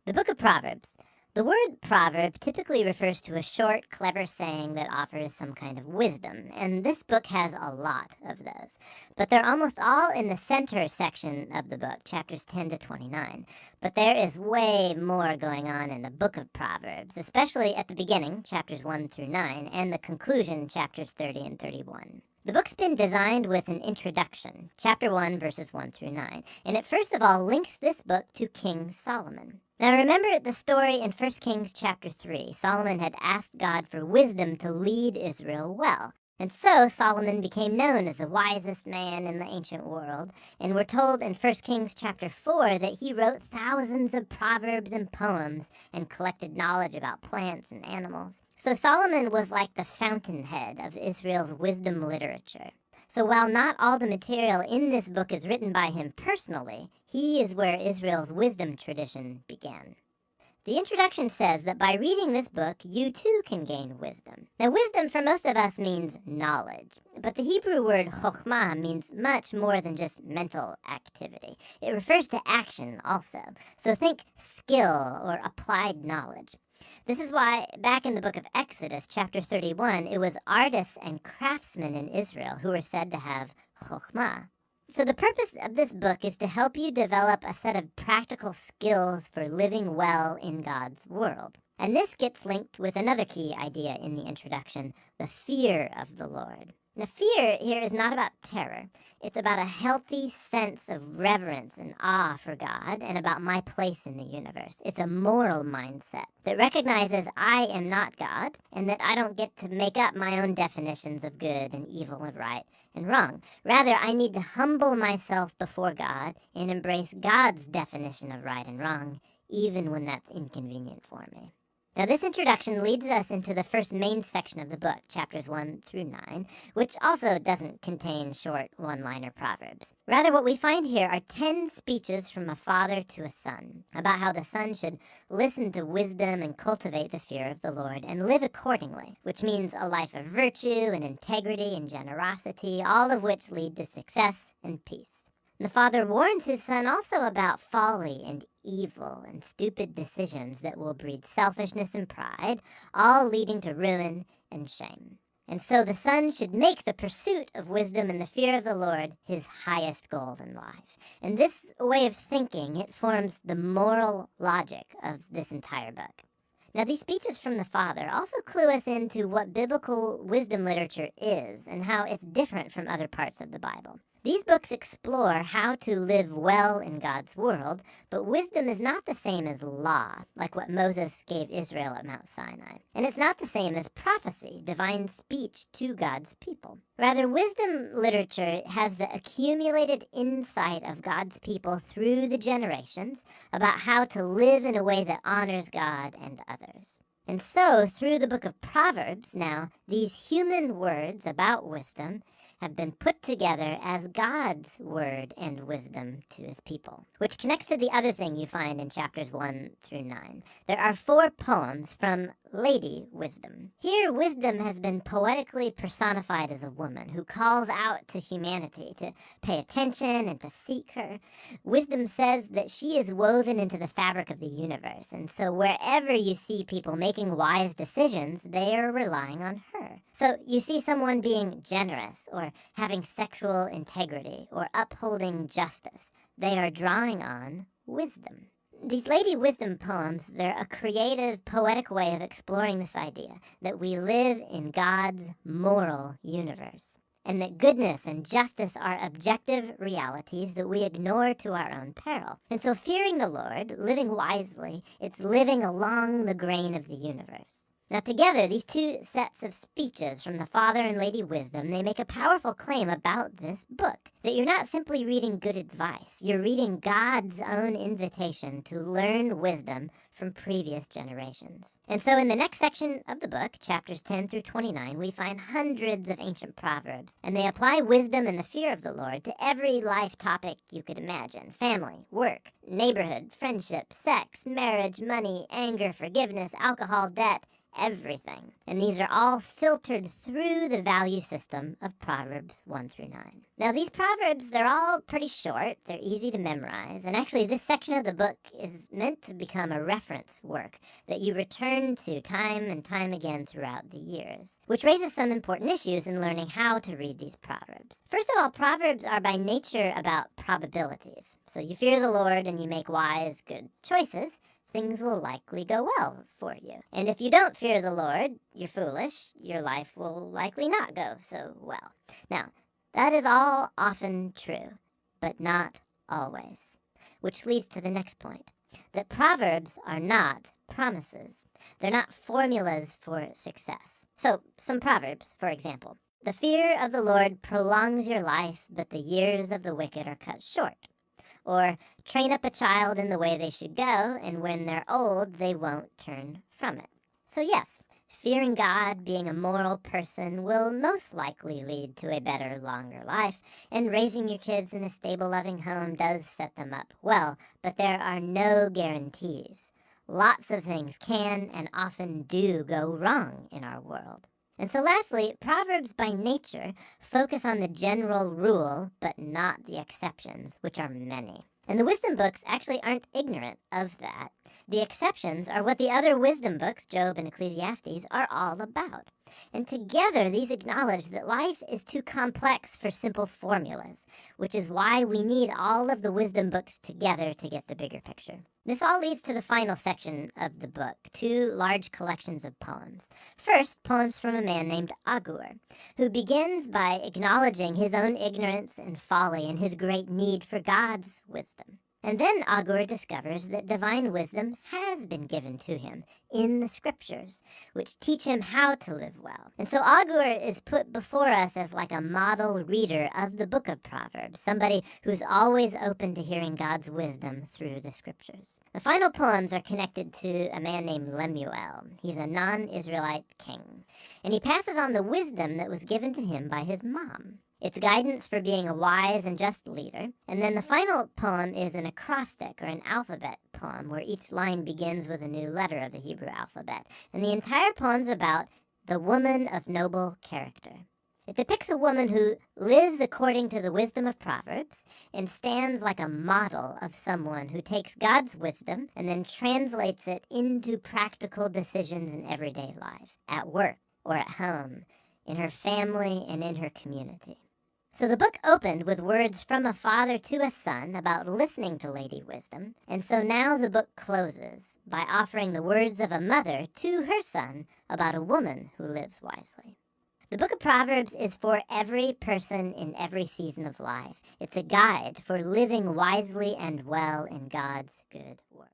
The book of Proverbs. The word proverb typically refers to a short, clever saying that offers some kind of wisdom, and this book has a lot of those. But they're almost all in the center section of the book, chapters 10 to 29. But there is way more going on in the book of Proverbs, especially at the beginning, chapters 1 through 9, and the conclusion, chapters 30 and 31. The book's been designed with an introduction, chapter 1, verses 1 through 9, and it first of all links this book to King Solomon. Now remember the story in 1 Kings chapter 3. Solomon had asked God for wisdom to lead Israel well. And so Solomon became known as the wisest man in the ancient world. And we're told in 1 Kings chapter 4 that he wrote thousands of proverbs and poems and collected knowledge about plants and animals. So Solomon was like the fountainhead of Israel's wisdom literature. So while not all the material in this book is written by him personally, he is where Israel's wisdom tradition began. The introduction says that by reading this book, you too can gain wisdom. Now, wisdom for most of us means knowledge, but the Hebrew word chokhmah means much more than just mental activity. It refers to action also. So think skill or applied knowledge. This is why back in the book of Exodus, chapter 31, it was artists and craftsmen in Israel who were said to have chokhmah. So the purpose of this book is to help you develop a set of practical skills for living well in God's world. And this gets linked with another key idea in the introduction, the fear of the Lord. Now, fear here is not about terror. It's about a healthy sense of reverence and awe for God and about my place in the universe. It's a moral mindset that recognizes I am not God and that I don't get to make up my own definitions of good and evil and right and wrong. Rather, I need to humble myself before God and embrace God's definition of right and wrong, even when that's inconvenient for me. Now, this introduction leads us into the first main section of the book, chapters 1 through 9, which also doesn't contain short one-liner proverbs. Rather, what we find here are 10 speeches from a father to a son about how the son should listen to wisdom and cultivate the fear of the Lord and live accordingly, which means a life of virtue and integrity and generosity, all of which lead to success and peace. The father warns his son also about folly and evil and stupid decisions that will breed selfishness and pride, all leading to ruin and shame. And so the son should make the pursuit of wisdom and the fear of the Lord his highest goal in life. And this way of thinking, it forms the moral logic of this entire book. Now, these speeches from the father also clue us into what biblical wisdom literature is and how it's different from other parts of the Bible. These books explore how to live well in God's world, but wisdom is not the same as law, like what Moses gave Israel at Mount Sinai. And it's not the same as prophecy, divine speech to God's people. Rather, wisdom literature has the accumulated insight of God's people through the generations about how to live in a way that honors God and others. And so, through the book of Proverbs now, these human words about wisdom have been put together as God's word and wisdom to his people, which connects to the other thing you find in chapters 1 through 9. There are 4 poems from Lady Wisdom. Here, wisdom has been poetically personified as a woman who calls out to humanity to pay attention and to seek her. Wisdom says that she is woven into the fabric of the universe, and so wherever you see people making wise decisions, they are relying on her. So you see someone being generous or having sexual integrity or upholding justice. They are drawing on wisdom. These Lady Wisdom poems, they're a creative, poetic way of exploring this idea that we live in God's moral universe, and that goodness and justice are objective realities that we ignore to our own peril. And so fearing the Lord, living wisely, it's living along the grain of the universe. Now together, these 2 sets of speeches from the Father and Lady Wisdom, they make a powerful claim about this book, that you're not simply reading good advice, you're reading God's own invitation to learn wisdom from previous generations. And so in the next section of the book, chapters 10 through 29, we find hundreds of ancient proverbs, and they apply wisdom and the fear of the Lord to every life topic you could imagine: family, work, neighborhood, friendship, sex, marriage, money, anger, forgiveness, alcohol, debt, everything. And these are all filtered through the value system of Proverbs 1 through 9. Now, these Proverbs, they're all pretty short. They're easy to memorize. And actually, this section of the book is meant to become a reference work that you return to time and time again throughout the years, which raises some important issues in learning how to read these Proverbs. First of all, Proverbs are by nature about probabilities. So you fear the Lord and you make wise, good choices, things will likely go well for you. And if you don't fear the Lord, you're foolish, your life will likely not go so well. Now, that is all often true, but not always. Which leads to the next point, that Proverbs are not promises. They're not formulas for success. So, some Proverbs, for example. The fear of the Lord prolongs your life, but the years of the wicked are cut short. Or, train up a child in the way they should go, and when they're old, they won't turn from it. So yes, fearing God, being a moral person, will most likely lead to a better, longer life, and raising your kids in a stable, loving home does set them up well, but there are no guarantees. Lots of things can and often do go wrong in our world. And so lastly, Proverbs by nature focus on the general rule, but not the exceptions, which are many. And the wisdom books actually aren't ignorant of that. The exceptions are what the other wisdom books, Job and Ecclesiastes, are all about. And together, these acknowledge that life is too complex for simple formulas, which is why we need all of the wisdom books together to get the bigger picture. This all leads to the final section of the book, two large collections of poems. First, poems from a man named Agur, who begins by acknowledging his own ignorance and folly and his great need for God's wisdom. And then Agur discovers that divine wisdom has been given to him in the scriptures, which teach him how to live well. And so Agur is put before us as like a model reader of the book of Proverbs, somebody who's always open to hearing God's wisdom through the scriptures. The final poems are connected to a man named Lemuel. He's a non-Israelite king, and he passes on the wisdom that was given to him by his mom. It's guidance for being a wise and just leader. And then the final poem is an acrostic or an alphabet poem where each line begins with a new letter of the Hebrew alphabet. And the entire poem's about the woman of noble character. It depicts a woman who lives according to the wisdom of Proverbs and stands like a model of someone who takes God's wisdom and then translates it into practical decisions in everyday life, at work or at home, in her family and in her community. So the book opened with words from a father to a son about listening to Lady Wisdom, and so now the book closes by offering the words of a mother to her son about a woman who lives wisely. The book of Proverbs is for every person in every season of life. It's a guide for living wisely and well in God's good world.